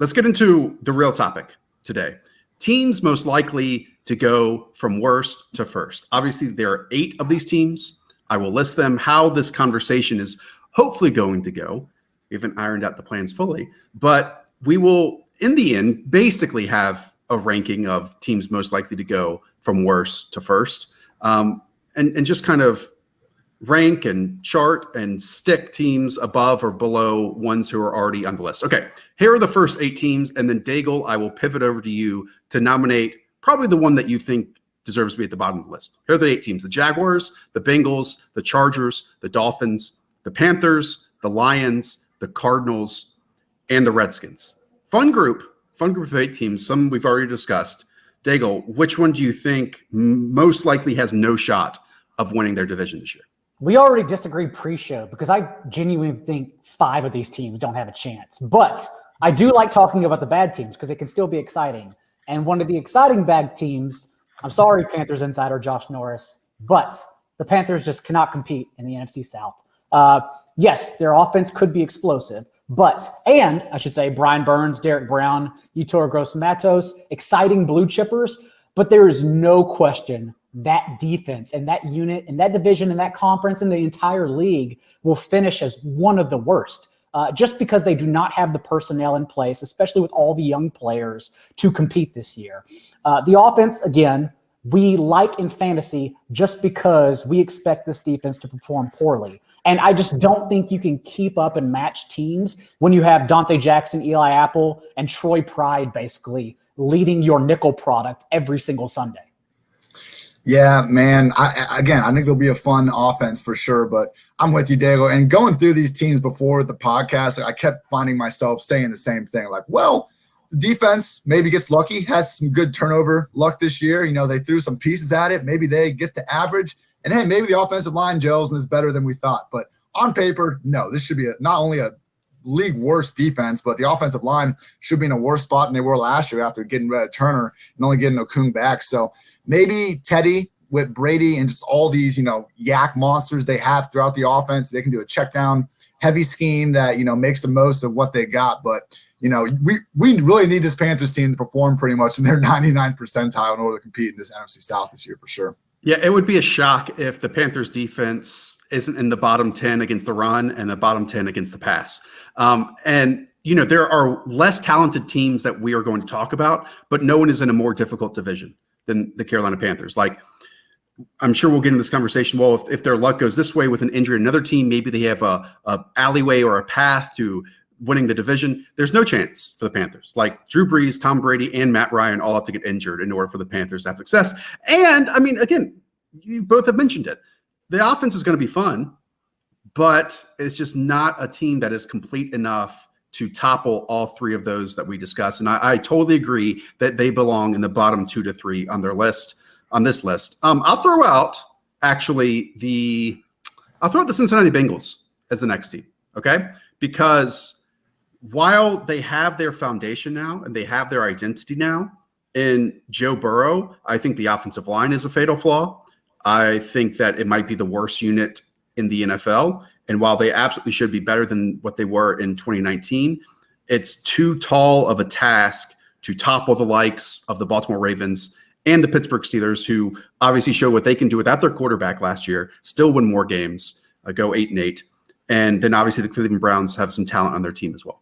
let's get into the real topic today. Teams most likely to go from worst to first. Obviously, there are 8 of these teams. I will list them, how this conversation is hopefully going to go. We haven't ironed out the plans fully, but we will, in the end, basically have a ranking of teams most likely to go from worst to first, and just kind of rank and chart and stick teams above or below ones who are already on the list. Okay, here are the first 8 teams, and then Daigle, I will pivot over to you to nominate probably the one that you think deserves to be at the bottom of the list. Here are the 8 teams: the Jaguars, the Bengals, the Chargers, the Dolphins, the Panthers, the Lions, the Cardinals, and the Redskins. Fun group of 8 teams, some we've already discussed. Daigle, which one do you think most likely has no shot of winning their division this year? We already disagreed pre-show because I genuinely think 5 of these teams don't have a chance. But I do like talking about the bad teams because they can still be exciting. And one of the exciting bad teams, I'm sorry, Panthers insider Josh Norris, but the Panthers just cannot compete in the NFC South. Yes, their offense could be explosive, and I should say Brian Burns, Derek Brown, Yetur Gross-Matos, exciting blue chippers, but there is no question that defense and that unit and that division and that conference and the entire league will finish as one of the worst, just because they do not have the personnel in place, especially with all the young players to compete this year. The offense, again, we like in fantasy just because we expect this defense to perform poorly. And I just don't think you can keep up and match teams when you have Dante Jackson, Eli Apple, and Troy Pride basically leading your nickel product every single Sunday. Yeah, man. I think there'll be a fun offense for sure, but I'm with you, Daigle. And going through these teams before the podcast, I kept finding myself saying the same thing. Like, well, the defense maybe gets lucky, has some good turnover luck this year. You know, they threw some pieces at it. Maybe they get to average. And, hey, maybe the offensive line gels and is better than we thought. But on paper, no, this should be not only a league worst defense, but the offensive line should be in a worse spot than they were last year after getting rid of Turner and only getting Okung back. So maybe Teddy with Brady and just all these, yak monsters they have throughout the offense, they can do a check down heavy scheme that, makes the most of what they got. But, we really need this Panthers team to perform pretty much in their 99th percentile in order to compete in this NFC South this year for sure. Yeah, it would be a shock if the Panthers defense isn't in the bottom 10 against the run and the bottom 10 against the pass. There are less talented teams that we are going to talk about, but no one is in a more difficult division than the Carolina Panthers. Like, I'm sure we'll get into this conversation. Well, if their luck goes this way with an injury, another team, maybe they have a alleyway or a path to winning the division. There's no chance for the Panthers. Like Drew Brees, Tom Brady, and Matt Ryan all have to get injured in order for the Panthers to have success. And I mean, again, you both have mentioned it. The offense is going to be fun, but it's just not a team that is complete enough to topple all 3 of those that we discussed. And I totally agree that they belong in the bottom 2 to 3 on their list. On this list, I'll throw out the Cincinnati Bengals as the next team. Okay, because while they have their foundation now and they have their identity now in Joe Burrow, I think the offensive line is a fatal flaw. I think that it might be the worst unit in the NFL. And while they absolutely should be better than what they were in 2019, it's too tall of a task to topple the likes of the Baltimore Ravens and the Pittsburgh Steelers, who obviously show what they can do without their quarterback last year, still win more games, go 8-8. And then obviously the Cleveland Browns have some talent on their team as well.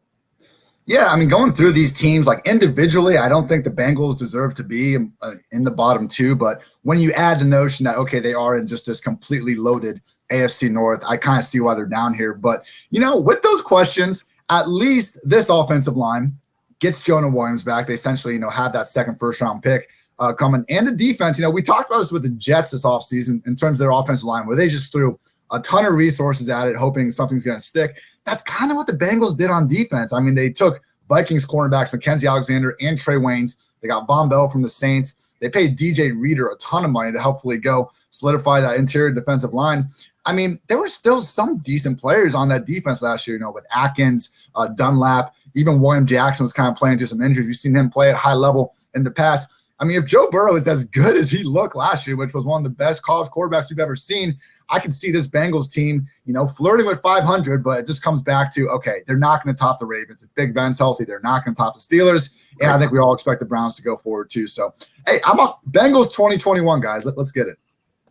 Yeah, I mean, going through these teams, like individually, I don't think the Bengals deserve to be in the bottom 2. But when you add the notion that, okay, they are in just this completely loaded AFC North, I kind of see why they're down here. But, with those questions, at least this offensive line gets Jonah Williams back. They essentially, have that second first-round pick coming. And the defense, we talked about this with the Jets this offseason in terms of their offensive line, where they just threw a ton of resources at it, hoping something's going to stick. That's kind of what the Bengals did on defense. I mean, they took Vikings cornerbacks Mackenzie Alexander and Trey Waynes. They got Von Bell from the Saints. They paid DJ Reader a ton of money to hopefully go solidify that interior defensive line. I mean, there were still some decent players on that defense last year, with Atkins, Dunlap, even William Jackson was kind of playing through some injuries. You've seen him play at high level in the past. I mean, if Joe Burrow is as good as he looked last year, which was one of the best college quarterbacks we've ever seen, I can see this Bengals team, flirting with 500, but it just comes back to, okay, they're not going to top the Ravens. If Big Ben's healthy, they're not going to top the Steelers. And I think we all expect the Browns to go forward too. So, hey, I'm up Bengals 2021, guys. Let's get it.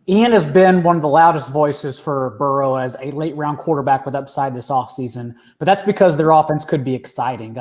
Ian has been one of the loudest voices for Burrow as a late-round quarterback with upside this offseason, but that's because their offense could be exciting.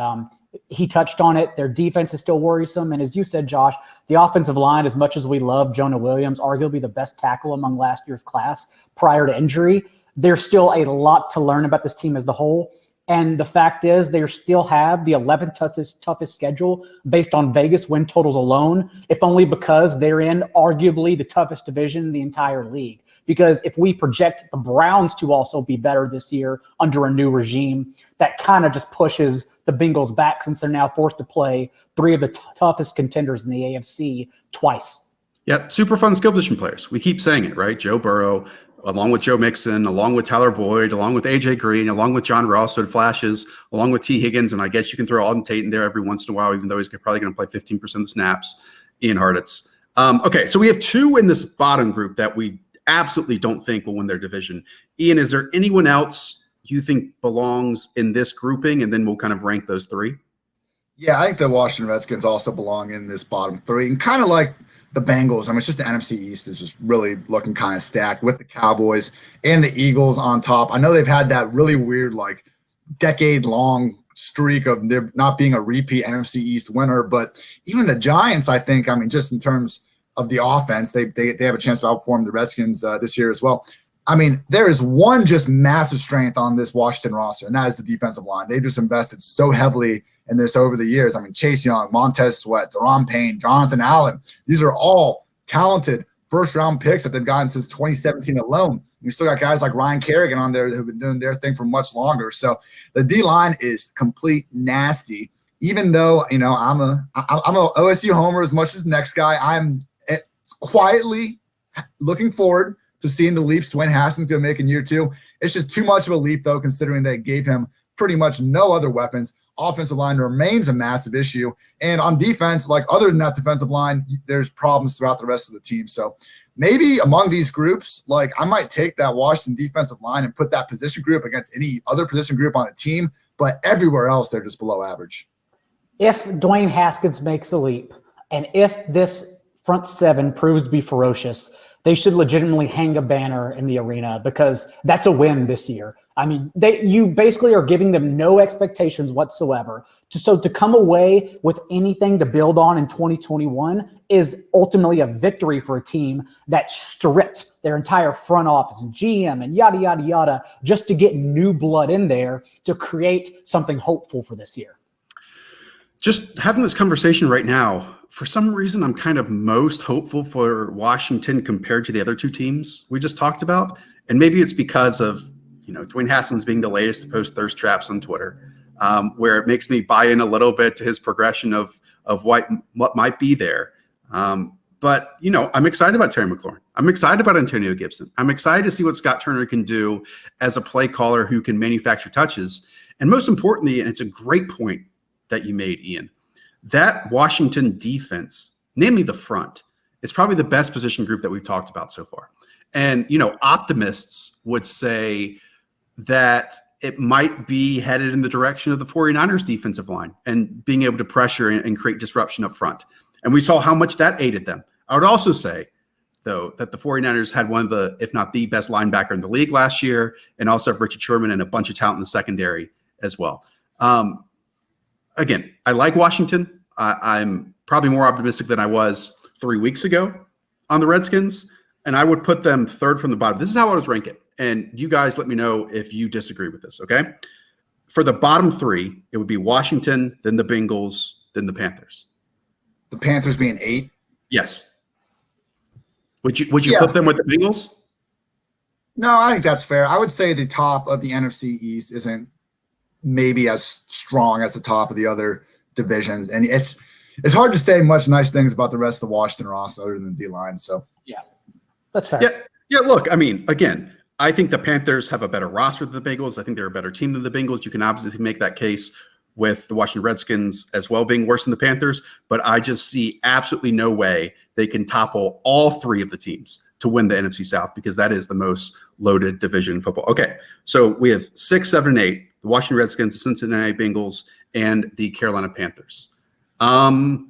He touched on it. Their defense is still worrisome. And as you said, Josh, the offensive line, as much as we love Jonah Williams, arguably the best tackle among last year's class prior to injury, there's still a lot to learn about this team as the whole. And the fact is they still have the 11th toughest schedule based on Vegas win totals alone, if only because they're in arguably the toughest division in the entire league. Because if we project the Browns to also be better this year under a new regime, that kind of just pushes the Bengals back since they're now forced to play three of the toughest contenders in the AFC twice. Yep, super fun skill position players. We keep saying it, right? Joe Burrow, along with Joe Mixon, along with Tyler Boyd, along with AJ Green, along with John Ross, so it flashes, along with T. Higgins, and I guess you can throw Alden Tate in there every once in a while, even though he's probably going to play 15% of the snaps. Ian Hartitz. Okay, so we have two in this bottom group that we absolutely don't think will win their division. Ian, is there anyone else you think belongs in this grouping? And then we'll kind of rank those three. Yeah, I think the Washington Redskins also belong in this bottom three, and kind of like the Bengals. I mean, it's just the NFC East is just really looking kind of stacked with the Cowboys and the Eagles on top. I know they've had that really weird, like, decade-long streak of there not being a repeat NFC East winner, but even the Giants, I think, I mean, just in terms of the offense, they have a chance to outperform the Redskins this year as well. I mean, there is one just massive strength on this Washington roster, and that is the defensive line. They've just invested so heavily in this over the years. I mean, Chase Young, Montez Sweat, Daron Payne, Jonathan Allen. These are all talented first-round picks that they've gotten since 2017 alone. We still got guys like Ryan Kerrigan on there who've been doing their thing for much longer. So the D-line is complete nasty. Even though, I'm a OSU homer as much as the next guy, I'm quietly looking forward to seeing the leaps Dwayne Haskins going to make in year two. It's just too much of a leap, though, considering they gave him pretty much no other weapons. Offensive line remains a massive issue. And on defense, like other than that defensive line, there's problems throughout the rest of the team. So maybe among these groups, like I might take that Washington defensive line and put that position group against any other position group on a team, but everywhere else, they're just below average. If Dwayne Haskins makes a leap, and if this front seven proves to be ferocious, they should legitimately hang a banner in the arena because that's a win this year. I mean, you basically are giving them no expectations whatsoever. So to come away with anything to build on in 2021 is ultimately a victory for a team that stripped their entire front office and GM and yada, yada, yada, just to get new blood in there to create something hopeful for this year. Just having this conversation right now, for some reason, I'm kind of most hopeful for Washington compared to the other two teams we just talked about. And maybe it's because of, Dwayne Haskins being the latest to post thirst traps on Twitter, where it makes me buy in a little bit to his progression of what might be there. But, I'm excited about Terry McLaurin. I'm excited about Antonio Gibson. I'm excited to see what Scott Turner can do as a play caller who can manufacture touches. And most importantly, and it's a great point that you made, Ian, that Washington defense, namely the front, is probably the best position group that we've talked about so far. And, optimists would say that it might be headed in the direction of the 49ers defensive line and being able to pressure and create disruption up front. And we saw how much that aided them. I would also say, though, that the 49ers had one of the, if not the best linebacker in the league last year, and also have Richard Sherman and a bunch of talent in the secondary as well. Again, I like Washington. I'm probably more optimistic than I was 3 weeks ago on the Redskins, and I would put them third from the bottom. This is how I would rank it, and you guys let me know if you disagree with this, okay? For the bottom three, it would be Washington, then the Bengals, then the Panthers. The Panthers being 8? Yes. Would you flip them with the Bengals? No, I think that's fair. I would say the top of the NFC East isn't maybe as strong as the top of the other divisions. And it's hard to say much nice things about the rest of the Washington roster other than the D-line. So yeah, that's fair. Yeah. Look, I mean, again, I think the Panthers have a better roster than the Bengals. I think they're a better team than the Bengals. You can obviously make that case with the Washington Redskins as well being worse than the Panthers, but I just see absolutely no way they can topple all three of the teams to win the NFC South because that is the most loaded division in football. Okay, so we have 6, 7, and 8, the Washington Redskins, the Cincinnati Bengals, and the Carolina Panthers. I'll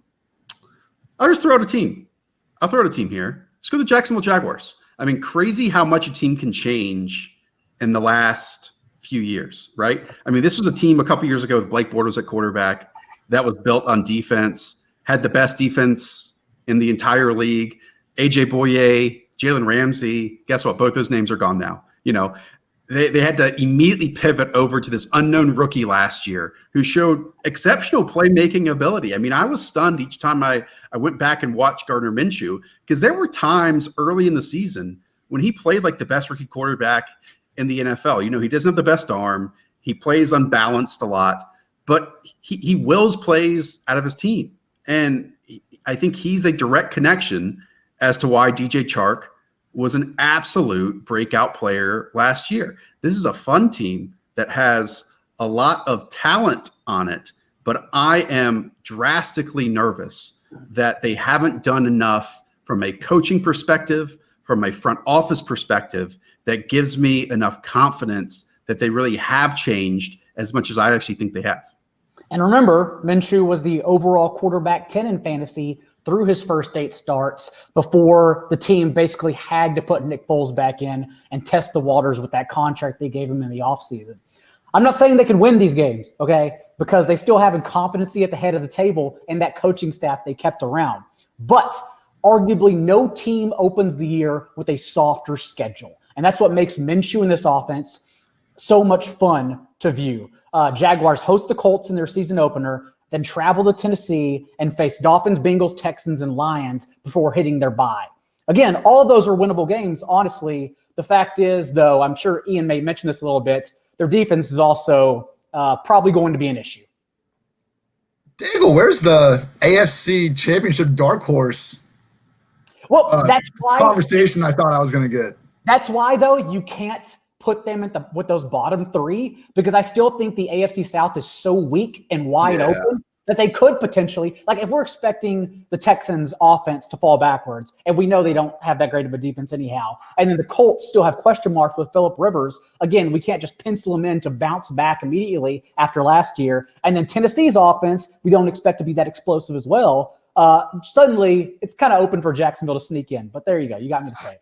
just throw out a team. I'll throw out a team here. Let's go to the Jacksonville Jaguars. I mean, crazy how much a team can change in the last few years, right? I mean, this was a team a couple years ago with Blake Bortles at quarterback that was built on defense, had the best defense in the entire league. AJ Boye, Jalen Ramsey, guess what? Both those names are gone now. You know, they had to immediately pivot over to this unknown rookie last year who showed exceptional playmaking ability. I mean, I was stunned each time I went back and watched Gardner Minshew because there were times early in the season when he played like the best rookie quarterback in the NFL. You know, he doesn't have the best arm. He plays unbalanced a lot, but he wills plays out of his team. And I think he's a direct connection as to why DJ Chark was an absolute breakout player last year. This is a fun team that has a lot of talent on it, but I am drastically nervous that they haven't done enough from a coaching perspective, from a front office perspective, that gives me enough confidence that they really have changed as much as I actually think they have. And remember, Minshew was the overall quarterback 10 in fantasy through his first 8 starts before the team basically had to put Nick Foles back in and test the waters with that contract they gave him in the offseason. I'm not saying they can win these games, okay, because they still have incompetency at the head of the table and that coaching staff they kept around. But arguably no team opens the year with a softer schedule. And that's what makes Minshew in this offense so much fun to view. Jaguars host the Colts in their season opener, then travel to Tennessee and face Dolphins, Bengals, Texans, and Lions before hitting their bye. Again, all of those are winnable games, honestly. The fact is, though, I'm sure Ian may mention this a little bit, their defense is also probably going to be an issue. Daigle, where's the AFC Championship dark horse? Well, that's why conversation I thought I was going to get. That's why, though, you can't put them with those bottom 3 because I still think the AFC South is so weak and wide open that they could potentially, like if we're expecting the Texans offense to fall backwards, and we know they don't have that great of a defense anyhow, and then the Colts still have question marks with Phillip Rivers, again, we can't just pencil them in to bounce back immediately after last year. And then Tennessee's offense, we don't expect to be that explosive as well. Suddenly, it's kind of open for Jacksonville to sneak in. But there you go. You got me to say it.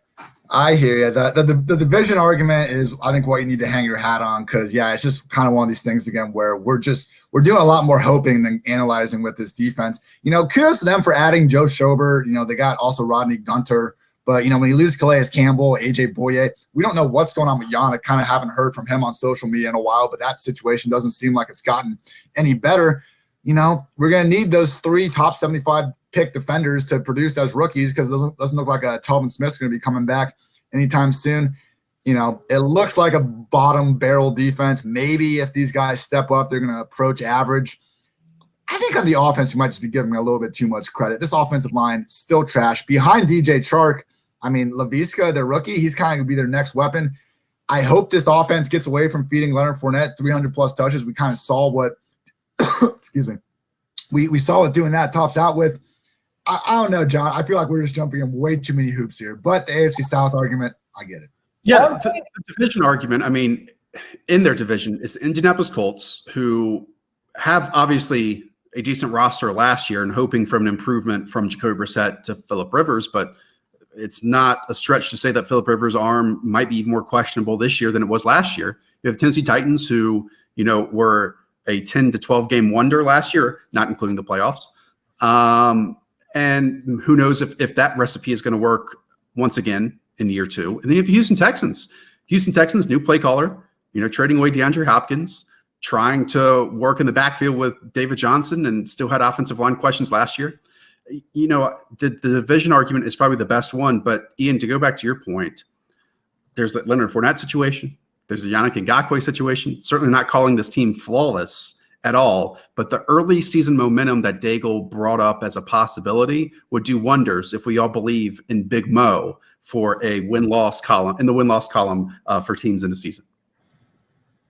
I hear you. The division argument is, I think, what you need to hang your hat on because, yeah, it's just kind of one of these things, again, where we're doing a lot more hoping than analyzing with this defense. You know, kudos to them for adding Joe Schober. You know, they got also Rodney Gunter. But, you know, when you lose Calais Campbell, AJ Boye, we don't know what's going on with Yannick. Kind of haven't heard from him on social media in a while, but that situation doesn't seem like it's gotten any better. You know, we're going to need those 3 top 75 pick defenders to produce as rookies because it doesn't look like Telvin Smith's going to be coming back anytime soon. You know, it looks like a bottom barrel defense. Maybe if these guys step up, they're going to approach average. I think on the offense, you might just be giving me a little bit too much credit. This offensive line still trash. Behind DJ Chark, I mean, Laviska, their rookie, he's kind of going to be their next weapon. I hope this offense gets away from feeding Leonard Fournette 300-plus touches. We kind of saw what excuse me. We saw what doing that tops out with. I don't know, John. I feel like we're just jumping in way too many hoops here. But the AFC South argument, I get it. Yeah, the division argument, I mean, in their division is the Indianapolis Colts, who have obviously a decent roster last year and hoping for an improvement from Jacoby Brissett to Phillip Rivers, but it's not a stretch to say that Phillip Rivers' arm might be even more questionable this year than it was last year. You have the Tennessee Titans, who, you know, were a 10 to 12 game wonder last year, not including the playoffs. And who knows if that recipe is going to work once again in year 2. And then you have the Houston Texans. Houston Texans, new play caller, you know, trading away DeAndre Hopkins, trying to work in the backfield with David Johnson, and still had offensive line questions last year. You know, the division argument is probably the best one. But Ian, to go back to your point, there's the Leonard Fournette situation. There's the Yannick Ngakoue situation. Certainly not calling this team flawless at all, but the early season momentum that Daigle brought up as a possibility would do wonders if we all believe in Big Mo for a win-loss column, in the win-loss column for teams in the season.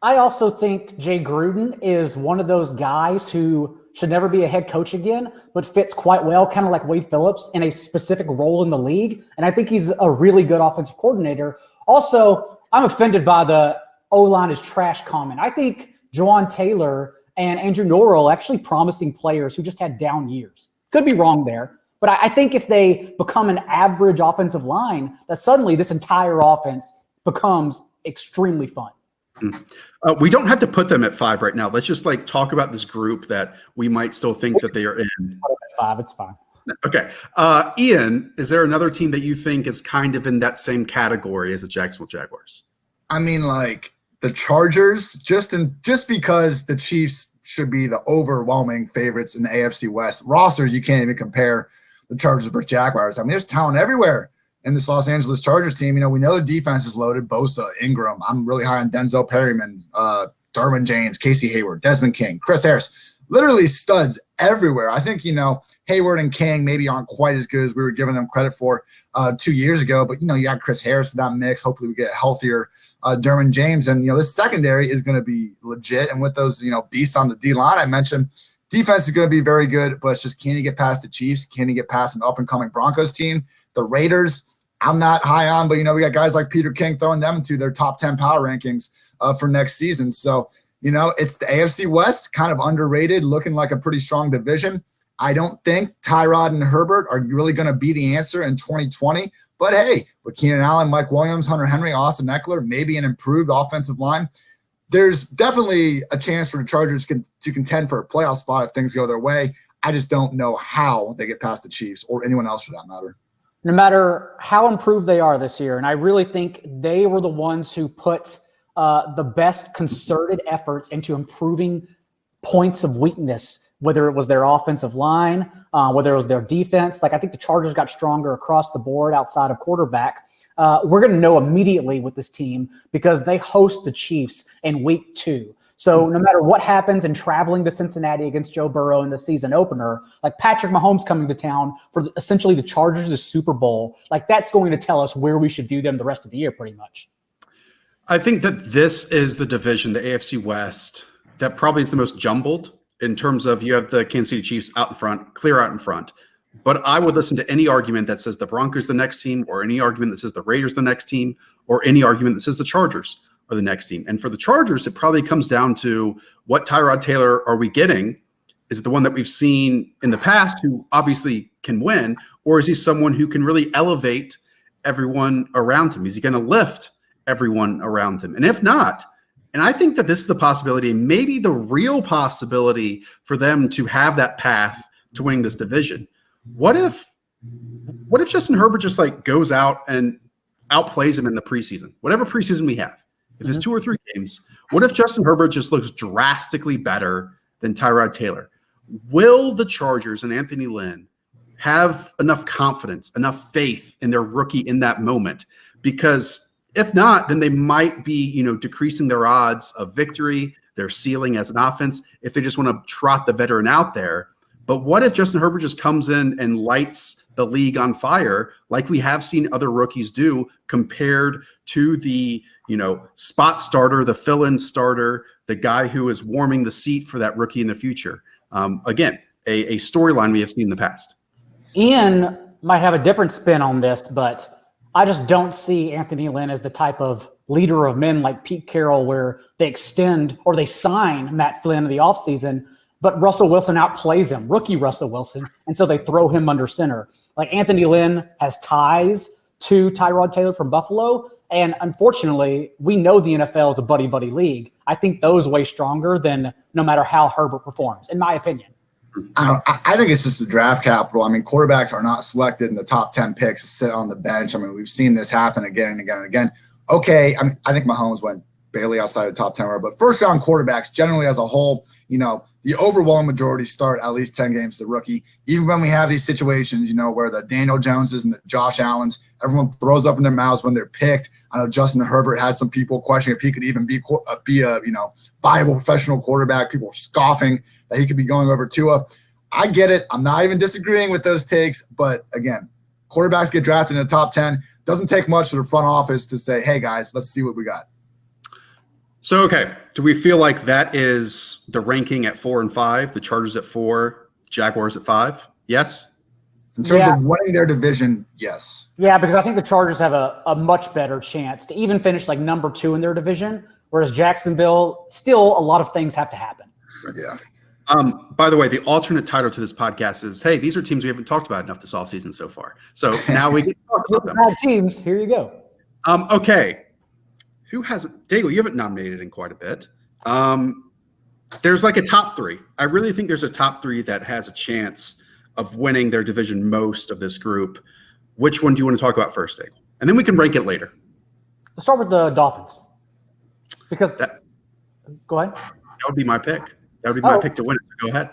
I also think Jay Gruden is one of those guys who should never be a head coach again, but fits quite well, kind of like Wade Phillips, in a specific role in the league. And I think he's a really good offensive coordinator. Also, I'm offended by the O-line is trash comment. I think Juwan Taylor and Andrew Norris are actually promising players who just had down years. Could be wrong there, but I think if they become an average offensive line, that suddenly this entire offense becomes extremely fun. We don't have to put them at 5 right now. Let's just talk about this group that we might still think that they are in. At 5, it's fine. Okay. Ian, is there another team that you think is kind of in that same category as the Jacksonville Jaguars? I mean, the Chargers, just because the Chiefs should be the overwhelming favorites in the AFC West. Rosters, you can't even compare the Chargers versus Jaguars. I mean, there's talent everywhere in this Los Angeles Chargers team. We know the defense is loaded. Bosa, Ingram. I'm really high on Denzel Perryman, Derwin James, Casey Hayward, Desmond King, Chris Harris. Literally studs everywhere. I think, Hayward and King maybe aren't quite as good as we were giving them credit for 2 years ago. But, you got Chris Harris in that mix. Hopefully we get a healthier Derwin James. And, this secondary is going to be legit. And with those, beasts on the D-line I mentioned, defense is going to be very good. But it's just, can you get past the Chiefs? Can you get past an up-and-coming Broncos team? The Raiders, I'm not high on. But, we got guys like Peter King throwing them into their top 10 power rankings for next season. So, it's the AFC West, kind of underrated, looking like a pretty strong division. I don't think Tyrod and Herbert are really going to be the answer in 2020. But hey, with Keenan Allen, Mike Williams, Hunter Henry, Austin Eckler, maybe an improved offensive line, there's definitely a chance for the Chargers to contend for a playoff spot if things go their way. I just don't know how they get past the Chiefs or anyone else for that matter. No matter how improved they are this year, and I really think they were the ones who put the best concerted efforts into improving points of weakness, whether it was their offensive line, whether it was their defense. I think the Chargers got stronger across the board outside of quarterback. We're going to know immediately with this team because they host the Chiefs in week 2. So no matter what happens in traveling to Cincinnati against Joe Burrow in the season opener, Patrick Mahomes coming to town for essentially the Chargers' Super Bowl, that's going to tell us where we should do them the rest of the year pretty much. I think that this is the division, the AFC West, that probably is the most jumbled in terms of you have the Kansas City Chiefs out in front, clear out in front. But I would listen to any argument that says the Broncos the next team, or any argument that says the Raiders the next team, or any argument that says the Chargers are the next team. And for the Chargers, it probably comes down to what Tyrod Taylor are we getting? Is it the one that we've seen in the past who obviously can win, or is he someone who can really elevate everyone around him? Is he going to lift everyone around him? And if not, and I think that this is the possibility, maybe the real possibility for them to have that path to winning this division. What if Justin Herbert just goes out and outplays him in the preseason, whatever preseason we have? If it's 2 or 3 games, what if Justin Herbert just looks drastically better than Tyrod Taylor? Will the Chargers and Anthony Lynn have enough confidence, enough faith in their rookie in that moment? Because if not, then they might be, decreasing their odds of victory, their ceiling as an offense, if they just want to trot the veteran out there. But what if Justin Herbert just comes in and lights the league on fire like we have seen other rookies do compared to the, spot starter, the fill-in starter, the guy who is warming the seat for that rookie in the future? Again, a storyline we have seen in the past. Ian might have a different spin on this, but I just don't see Anthony Lynn as the type of leader of men like Pete Carroll where they extend or they sign Matt Flynn in the offseason, but Russell Wilson outplays him, rookie Russell Wilson, and so they throw him under center. Anthony Lynn has ties to Tyrod Taylor from Buffalo, and unfortunately, we know the NFL is a buddy-buddy league. I think those way stronger than no matter how Herbert performs, in my opinion. I think it's just the draft capital. I mean, quarterbacks are not selected in the top 10 picks to sit on the bench. I mean, we've seen this happen again and again and again. Okay, I think Mahomes went barely outside the top 10, but first-round quarterbacks generally as a whole, the overwhelming majority start at least 10 games to rookie. Even when we have these situations, where the Daniel Joneses and the Josh Allens, everyone throws up in their mouths when they're picked. I know Justin Herbert had some people questioning if he could even be a viable professional quarterback. People were scoffing that he could be going over Tua. I get it. I'm not even disagreeing with those takes. But again, quarterbacks get drafted in the top 10. Doesn't take much for the front office to say, hey, guys, let's see what we got. So, okay, do we feel like that is the ranking at 4 and 5, the Chargers at 4, Jaguars at 5? Yes? In terms of winning their division, yes. Yeah, because I think the Chargers have a much better chance to even finish like number 2 in their division, whereas Jacksonville, still a lot of things have to happen. Yeah. By the way, the alternate title to this podcast is, hey, these are teams we haven't talked about enough this offseason so far. So now we can talk about them. Bad teams, here you go. Okay. Who hasn't? Daigle, you haven't nominated in quite a bit. There's like a top 3. I really think there's a top 3 that has a chance of winning their division most of this group. Which one do you want to talk about first, Daigle? And then we can rank it later. Let's start with the Dolphins. Because go ahead. That would be my pick. That would be my pick to win it. So go ahead.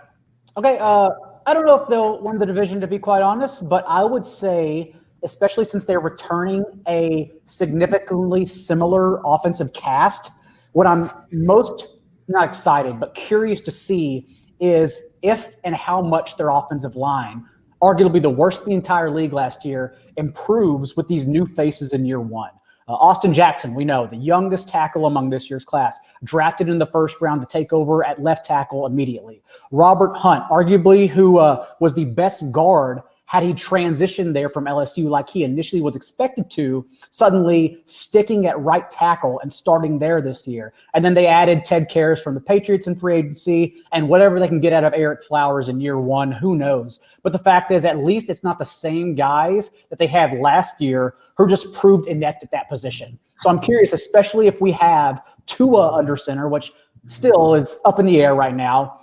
Okay. I don't know if they'll win the division, to be quite honest, but I would say, especially since they're returning a significantly similar offensive cast, what I'm most not excited, but curious to see is if and how much their offensive line, arguably the worst in the entire league last year, improves with these new faces in year one. Austin Jackson, we know, the youngest tackle among this year's class, drafted in the first round to take over at left tackle immediately. Robert Hunt, arguably who was the best guard had he transitioned there from LSU like he initially was expected to, suddenly sticking at right tackle and starting there this year. And then they added Ted Karras from the Patriots in free agency, and whatever they can get out of Eric Flowers in year one, who knows? But the fact is, at least it's not the same guys that they had last year who just proved inept at that position. So I'm curious, especially if we have Tua under center, which still is up in the air right now.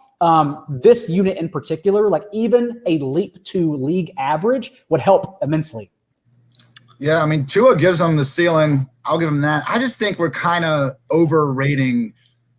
This unit in particular, like even a leap to league average would help immensely. Yeah, I mean, Tua gives them the ceiling. I'll give them that. I just think we're kind of overrating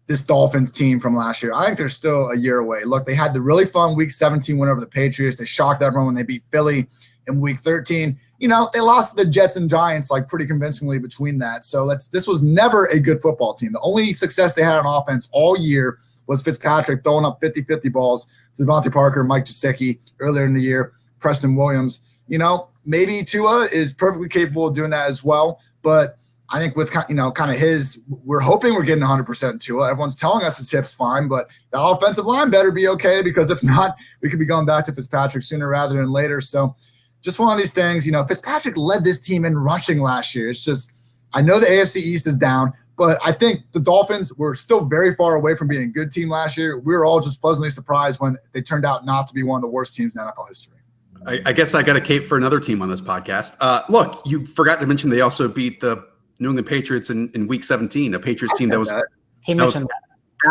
this Dolphins team from last year. I think they're still a year away. Look, they had the really fun Week 17 win over the Patriots. They shocked everyone when they beat Philly in Week 13. You know, they lost to the Jets and Giants like pretty convincingly between that. So this was never a good football team. The only success they had on offense all year was Fitzpatrick throwing up 50-50 balls to Devontae Parker, Mike Gesicki earlier in the year, Preston Williams. You know, maybe Tua is perfectly capable of doing that as well. But I think with, kind of his, we're hoping we're getting 100% Tua. Everyone's telling us his hip's fine, but the offensive line better be okay, because if not, we could be going back to Fitzpatrick sooner rather than later. So just one of these things, Fitzpatrick led this team in rushing last year. It's just, I know the AFC East is down, but I think the Dolphins were still very far away from being a good team last year. We were all just pleasantly surprised when they turned out not to be one of the worst teams in NFL history. I guess I got a cape for another team on this podcast. Look, you forgot to mention they also beat the New England Patriots in Week 17, a Patriots team that was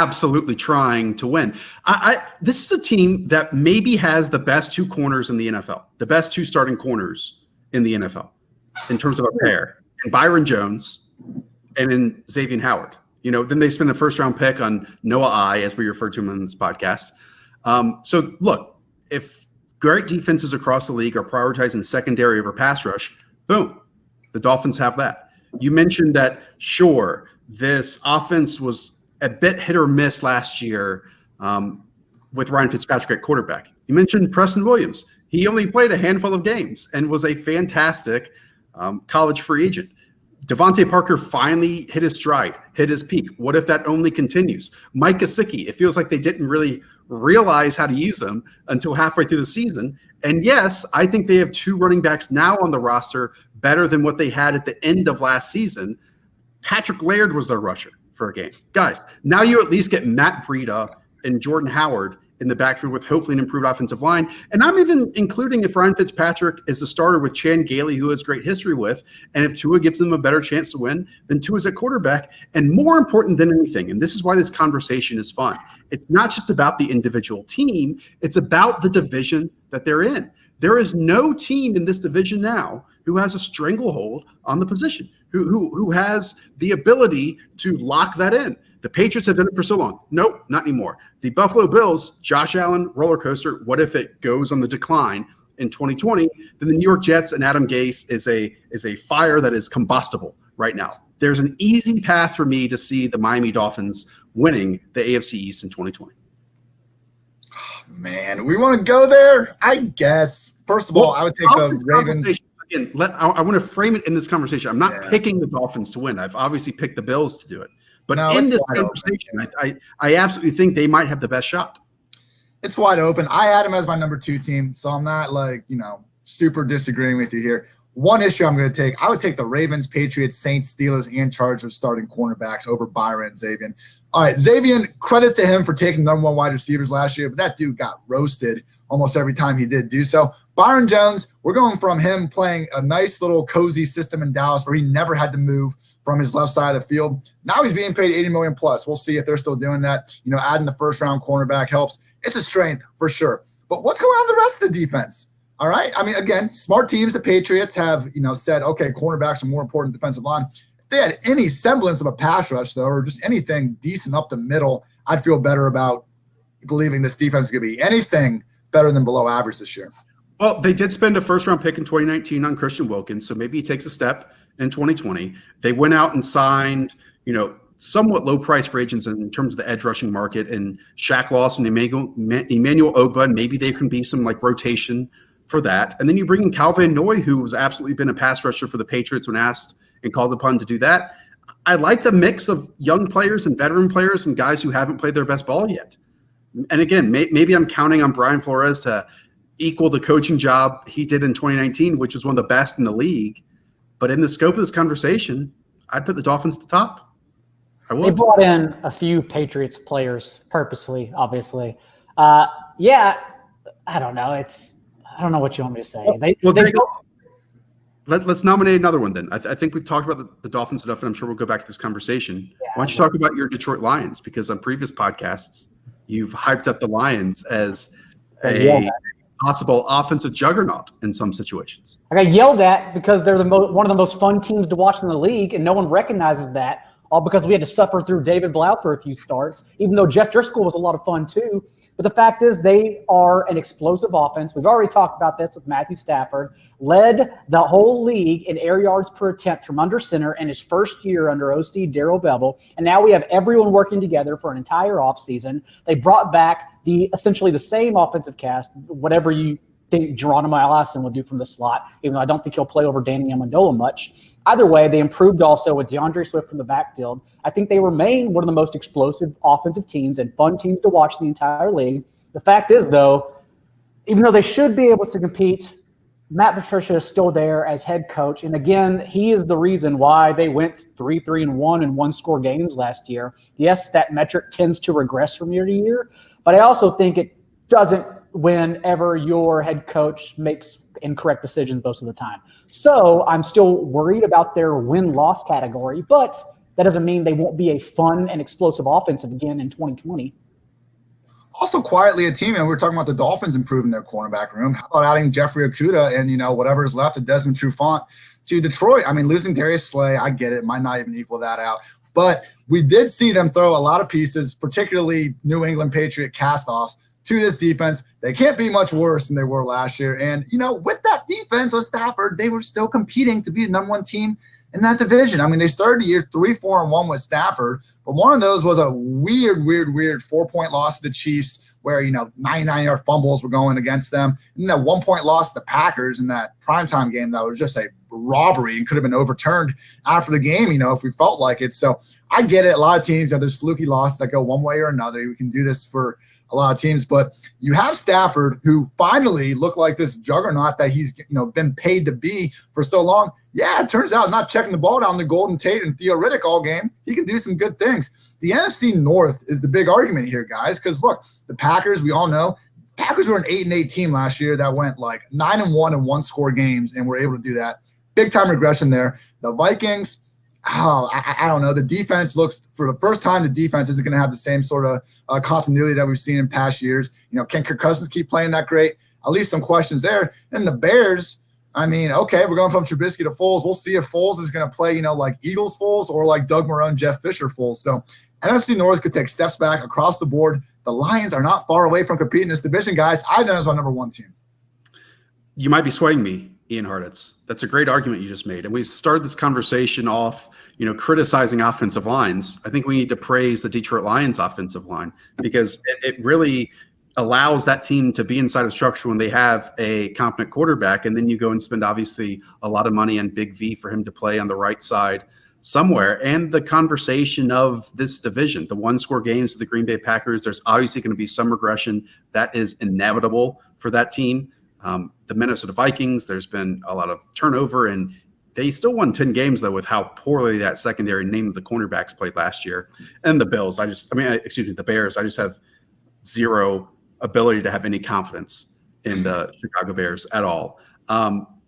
absolutely trying to win. This is a team that maybe has the best 2 corners in the NFL, the best 2 starting corners in the NFL in terms of a pair, and Byron Jones and in Xavier Howard. Then they spend a first-round pick on Noah I, as we refer to him in this podcast. So, look, if great defenses across the league are prioritizing secondary over pass rush, boom, the Dolphins have that. You mentioned that, sure, this offense was a bit hit or miss last year with Ryan Fitzpatrick at quarterback. You mentioned Preston Williams. He only played a handful of games and was a fantastic college free agent. Devontae Parker finally hit his stride, hit his peak. What if that only continues? Mike Gesicki, it feels like they didn't really realize how to use him until halfway through the season. And yes, I think they have 2 running backs now on the roster better than what they had at the end of last season. Patrick Laird was their rusher for a game. Guys, now you at least get Matt Breida and Jordan Howard in the backfield with hopefully an improved offensive line. And I'm even including if Ryan Fitzpatrick is a starter with Chan Gailey, who has great history with, and if Tua gives them a better chance to win, then Tua's at quarterback. And more important than anything, and this is why this conversation is fun, it's not just about the individual team, it's about the division that they're in. There is no team in this division now who has a stranglehold on the position, who has the ability to lock that in. The Patriots have done it for so long. Nope, not anymore. The Buffalo Bills, Josh Allen, roller coaster. What if it goes on the decline in 2020? Then the New York Jets and Adam Gase is a fire that is combustible right now. There's an easy path for me to see the Miami Dolphins winning the AFC East in 2020. Oh, man, we want to go there? I guess. First of all, I would take the Ravens. Again, I want to frame it in this conversation. I'm not picking the Dolphins to win. I've obviously picked the Bills to do it. But No, in it's this wide open. conversation, I absolutely think they might have the best shot. It's wide open. I had him as my number 2 team, so I'm not super disagreeing with you here. One issue I'm going to take, I would take the Ravens, Patriots, Saints, Steelers, and Chargers starting cornerbacks over Byron and Xavier. All right, Xavier, credit to him for taking number 1 wide receivers last year, but that dude got roasted almost every time he did do so. Byron Jones, we're going from him playing a nice little cozy system in Dallas where he never had to move from his left side of the field. Now he's being paid $80 million plus. We'll see if they're still doing that. Adding the first-round cornerback helps. It's a strength for sure. But what's going on with the rest of the defense? All right. I mean, again, smart teams, the Patriots have, said, okay, cornerbacks are more important defensive line. If they had any semblance of a pass rush, though, or just anything decent up the middle, I'd feel better about believing this defense is going to be anything better than below average this year. Well, they did spend a first-round pick in 2019 on Christian Wilkins, so maybe he takes a step in 2020. They went out and signed, somewhat low-priced free agents in terms of the edge rushing market, and Shaq Lawson, Emmanuel Ogba, and maybe there can be some rotation for that. And then you bring in Calvin Noy, who has absolutely been a pass rusher for the Patriots when asked and called upon to do that. I like the mix of young players and veteran players and guys who haven't played their best ball yet. And again, maybe I'm counting on Brian Flores to equal the coaching job he did in 2019, which was one of the best in the league. But in the scope of this conversation, I'd put the Dolphins at the top. I would. They brought in a few Patriots players purposely, obviously. I don't know. I don't know what you want me to say. Let's nominate another one then. I think we've talked about the Dolphins enough, and I'm sure we'll go back to this conversation. Yeah, why don't you talk about your Detroit Lions? Because on previous podcasts, you've hyped up the Lions as a possible offensive juggernaut in some situations. I got yelled at because they're one of the most fun teams to watch in the league, and no one recognizes that, all because we had to suffer through David Blau for a few starts, even though Jeff Driscoll was a lot of fun too. But the fact is they are an explosive offense. We've already talked about this with Matthew Stafford, led the whole league in air yards per attempt from under center in his first year under OC Darrell Bevell. And now we have everyone working together for an entire offseason. They brought back essentially the same offensive cast, whatever you think Geronimo Allison will do from the slot, even though I don't think he'll play over Danny Amendola much. Either way, they improved also with DeAndre Swift from the backfield. I think they remain one of the most explosive offensive teams and fun teams to watch in the entire league. The fact is, though, even though they should be able to compete, Matt Patricia is still there as head coach. And again, he is the reason why they went 3-1 in one-score games last year. Yes, that metric tends to regress from year to year, but I also think it doesn't whenever your head coach makes incorrect decisions most of the time. So I'm still worried about their win-loss category, but that doesn't mean they won't be a fun and explosive offense again in 2020. Also quietly a team, and we're talking about the Dolphins improving their cornerback room. How about adding Jeffrey Okudah and, whatever is left of Desmond Trufant to Detroit? I mean, losing Darius Slay, I get it. Might not even equal that out. But we did see them throw a lot of pieces, particularly New England Patriot cast-offs, to this defense. They can't be much worse than they were last year. And, with that defense with Stafford, they were still competing to be the number 1 team in that division. I mean, they started the year 3-4-1 with Stafford, but one of those was a weird 4-point loss to the Chiefs where, 99-yard fumbles were going against them. And that 1-point loss to the Packers in that primetime game that was just a robbery and could have been overturned after the game, if we felt like it. So I get it. A lot of teams, there's fluky losses that go one way or another. We can do this for a lot of teams, but you have Stafford, who finally looked like this juggernaut that he's been paid to be for so long. Yeah, it turns out not checking the ball down the Golden Tate and Theo Riddick all game, he can do some good things. The NFC North is the big argument here, guys, because look, the Packers, we all know, Packers were an 8-8 team last year that went 9-1 in one-score games and were able to do that. Big time regression there. The Vikings, I don't know. The defense looks, for the first time, the defense isn't going to have the same sort of continuity that we've seen in past years. Can Kirk Cousins keep playing that great? At least some questions there. And the Bears, I mean, okay, we're going from Trubisky to Foles. We'll see if Foles is going to play, like Eagles Foles or like Doug Marrone, Jeff Fisher Foles. So NFC North could take steps back across the board. The Lions are not far away from competing in this division, guys. I know it's our number 1 team. You might be swaying me, Ian Hartitz. That's a great argument you just made. And we started this conversation off, criticizing offensive lines. I think we need to praise the Detroit Lions offensive line because it really allows that team to be inside of structure when they have a competent quarterback. And then you go and spend obviously a lot of money on Big V for him to play on the right side somewhere. And the conversation of this division, the one-score games of the Green Bay Packers, there's obviously going to be some regression that is inevitable for that team. The Minnesota Vikings, there's been a lot of turnover, and they still won 10 games, though, with how poorly that secondary named the cornerbacks played last year. And the Bills, the Bears, I just have zero ability to have any confidence in the Chicago Bears at all.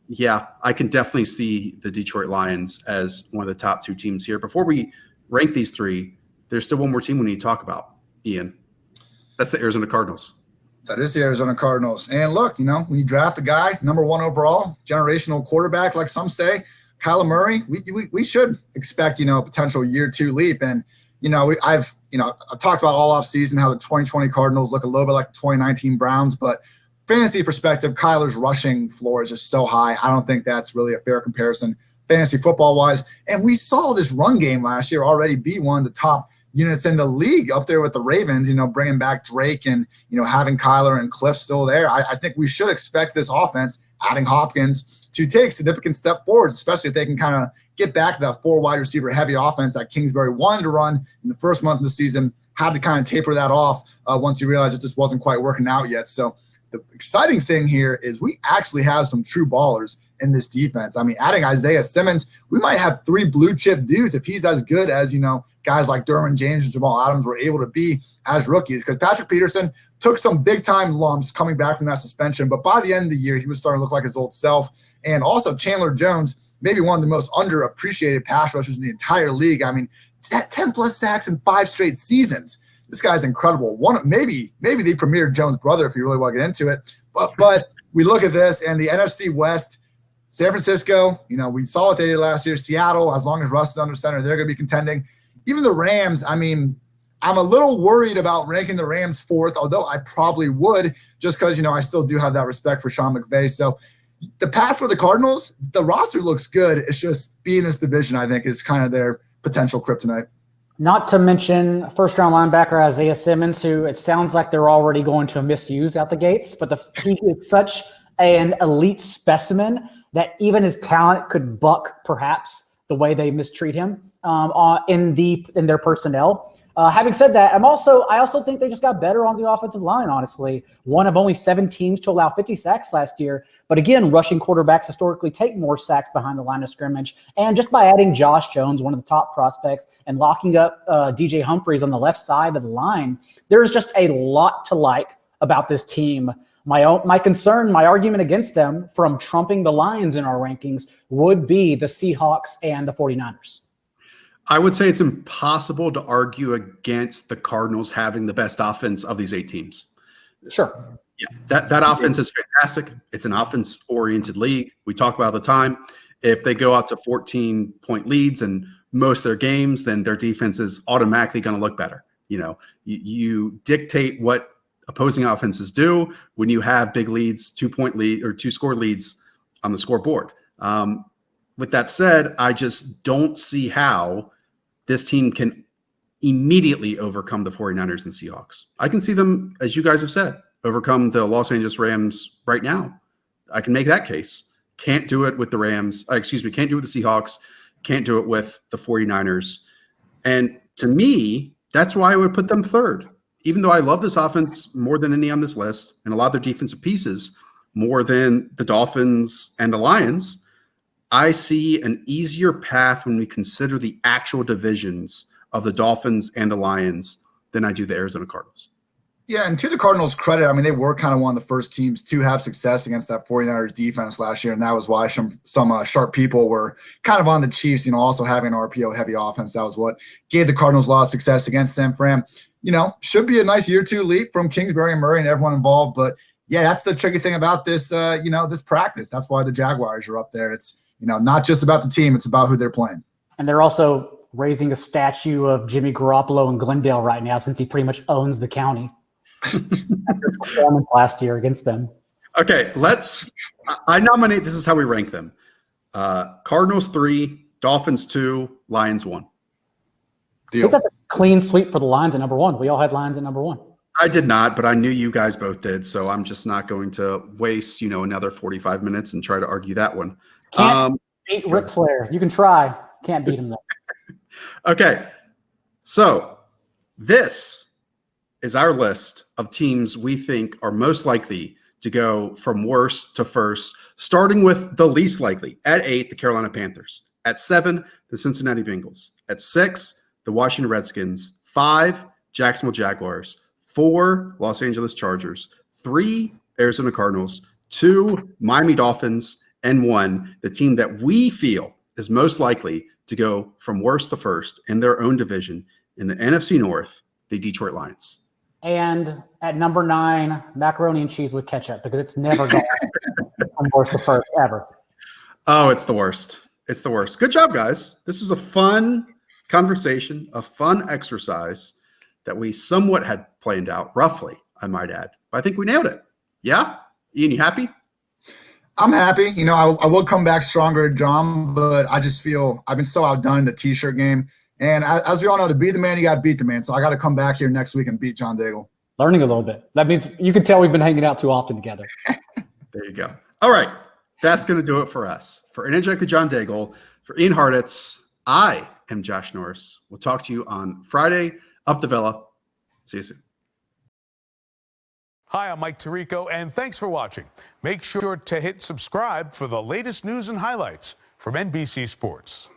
Yeah, I can definitely see the Detroit Lions as one of the top two teams here. Before we rank these three, there's still one more team we need to talk about, Ian. That's the Arizona Cardinals. That is the Arizona Cardinals. And look, when you draft a guy, number one overall, generational quarterback, like some say, Kyler Murray, we should expect, a potential year two leap. And, I've talked about all off season how the 2020 Cardinals look a little bit like the 2019 Browns, but fantasy perspective, Kyler's rushing floor is just so high. I don't think that's really a fair comparison fantasy football wise. And we saw this run game last year already be one of the top units in the league up there with the Ravens, bringing back Drake and, having Kyler and Cliff still there. I think we should expect this offense, adding Hopkins, to take significant step forward, especially if they can kind of get back to that 4 wide receiver heavy offense that Kingsbury wanted to run in the first month of the season, had to kind of taper that off once he realized it just wasn't quite working out yet. So the exciting thing here is we actually have some true ballers in this defense. I mean, adding Isaiah Simmons, we might have 3 blue chip dudes if he's as good as, guys like Derwin James and Jamal Adams were able to be as rookies, because Patrick Peterson took some big-time lumps coming back from that suspension, but by the end of the year, he was starting to look like his old self. And also Chandler Jones, maybe one of the most underappreciated pass rushers in the entire league. I mean, 10-plus sacks in 5 straight seasons. This guy's incredible. Maybe the premier Jones brother, if you really want to get into it. But we look at this, and the NFC West, San Francisco, we saw what they did last year. Seattle, as long as Russ is under center, they're going to be contending. Even the Rams, I mean, I'm a little worried about ranking the Rams 4th, although I probably would, just because, I still do have that respect for Sean McVay. So the path for the Cardinals, the roster looks good. It's just being in this division, I think, is kind of their potential kryptonite. Not to mention first-round linebacker Isaiah Simmons, who it sounds like they're already going to misuse out the gates, but he is such an elite specimen that even his talent could buck perhaps the way they mistreat him in their personnel. Having said that, I also think they just got better on the offensive line, honestly. One of only 7 teams to allow 50 sacks last year. But again, rushing quarterbacks historically take more sacks behind the line of scrimmage. And just by adding Josh Jones, one of the top prospects, and locking up DJ Humphries on the left side of the line, there's just a lot to like about this team. My concern, my argument against them from trumping the Lions in our rankings would be the Seahawks and the 49ers. I would say it's impossible to argue against the Cardinals having the best offense of these 8 teams. Sure. Yeah, that offense is fantastic. It's an offense-oriented league. We talk about it all the time. If they go out to 14-point leads in most of their games, then their defense is automatically going to look better. You dictate what opposing offenses do when you have big leads, 2-point lead or 2-score leads on the scoreboard. With that said, I just don't see how this team can immediately overcome the 49ers and Seahawks. I can see them, as you guys have said, overcome the Los Angeles Rams right now. I can make that case. Can't do it with the Rams. Can't do it with the Seahawks. Can't do it with the 49ers. And to me, that's why I would put them 3rd. Even though I love this offense more than any on this list, and a lot of their defensive pieces more than the Dolphins and the Lions, I see an easier path when we consider the actual divisions of the Dolphins and the Lions than I do the Arizona Cardinals. Yeah, and to the Cardinals' credit, I mean, they were kind of one of the first teams to have success against that 49ers defense last year, and that was why some sharp people were kind of on the Chiefs, also having an RPO-heavy offense. That was what gave the Cardinals a lot of success against San Fran. Should be a nice year 2 leap from Kingsbury and Murray and everyone involved, but yeah, that's the tricky thing about this, this practice. That's why the Jaguars are up there. It's not just about the team, it's about who they're playing. And they're also raising a statue of Jimmy Garoppolo in Glendale right now, since he pretty much owns the county. Performance last year against them. Okay, I nominate, this is how we rank them. Cardinals 3, Dolphins 2, Lions 1. I think that's a clean sweep for the Lions at number 1. We all had Lions at number 1. I did not, but I knew you guys both did, so I'm just not going to waste, another 45 minutes and try to argue that one. Can't beat Ric Flair. You can try. Can't beat him though. Okay. So this is our list of teams we think are most likely to go from worst to first, starting with the least likely. At 8, the Carolina Panthers. At 7, the Cincinnati Bengals. At 6, the Washington Redskins. 5, Jacksonville Jaguars. 4, Los Angeles Chargers. 3, Arizona Cardinals. 2, Miami Dolphins. And 1, the team that we feel is most likely to go from worst to first in their own division in the NFC North, the Detroit Lions. And at number 9, macaroni and cheese with ketchup, because it's never going from worst to first ever. Oh, it's the worst. It's the worst. Good job, guys. This was a fun conversation, a fun exercise that we somewhat had planned out, roughly, I might add. But I think we nailed it. Yeah? Ian, you happy? I'm happy. You know, I will come back stronger, John, but I just feel I've been so outdone in the T-shirt game. And as we all know, to be the man, you got to beat the man. So I got to come back here next week and beat John Daigle. Learning a little bit. That means you can tell we've been hanging out too often together. There you go. All right. That's going to do it for us. For Interjected John Daigle, for Ian Hartitz, I am Josh Norris. We'll talk to you on Friday. Up the Villa. See you soon. Hi, I'm Mike Tirico, and thanks for watching. Make sure to hit subscribe for the latest news and highlights from NBC Sports.